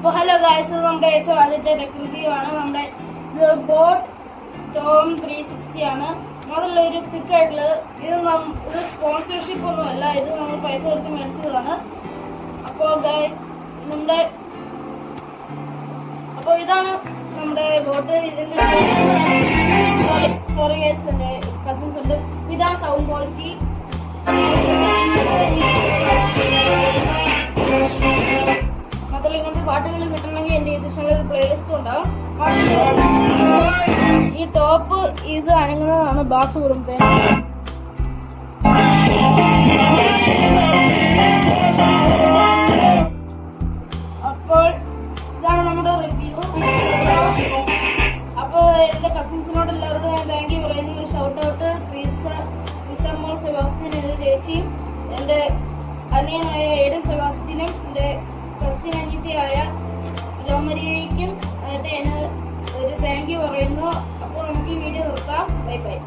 അപ്പോൾ hello guys, നമ്മുടെ ഏറ്റവും ആദ്യത്തെ ടെക്നിക്കോ ആണ്. നമ്മുടെ ഇത് ബോട്ട് സ്റ്റോം 360 ആണ്. അതുള്ള ഒരു ക്വിക്ക് ആയിട്ടുള്ളത്. ഇത് സ്പോൺസർഷിപ്പ് ഒന്നുമല്ല, ഇത് നമ്മൾ പൈസ കൊടുത്ത് മേടിച്ചതാണ്. അപ്പോൾ ഗായ്സ് ഇതാണ് നമ്മുടെ ബോട്ട്. ഇതിൻ്റെ സോറി ഗായ്സ്, എൻ്റെ കസിൻസ് ഉണ്ട്. ഇതാണ് സൗണ്ട് ക്വാളിറ്റി. മാത്രമല്ല ഇങ്ങനത്തെ പാട്ടുകൾ കിട്ടണമെങ്കിൽ എൻ്റെ ഇതിൽ ഒരു പ്ലേലിസ്റ്റ് ഉണ്ടാവും. ഈ ടോപ്പ് ഇത് അനങ്ങുന്നതാണ് ബാസ് കൂടുമ്പോഴത്തേന്. അപ്പോൾ ഇതാണ് നമ്മുടെ റിവ്യൂ. അപ്പോൾ എൻ്റെ കസിൻസിനോട് എല്ലാവരോടും ഞാൻ താങ്ക് യു പറയുന്ന ഒരു ഷൗട്ട് ഔട്ട് ക്രിസമോൾ സെബാസ്റ്റ്യൻ എന്ന ചേച്ചിയും എൻ്റെ അനിയനായ ഏഡൻ സെബാസ്റ്റ്യനും എൻ്റെ കസിൻ അനിയത്തിയായ രോമരിയയ്ക്കും ഞാൻ ഒരു താങ്ക് യു പറയുന്നു. അപ്പോൾ നമുക്ക് ഈ വീഡിയോ നിർത്താം. Bye bye.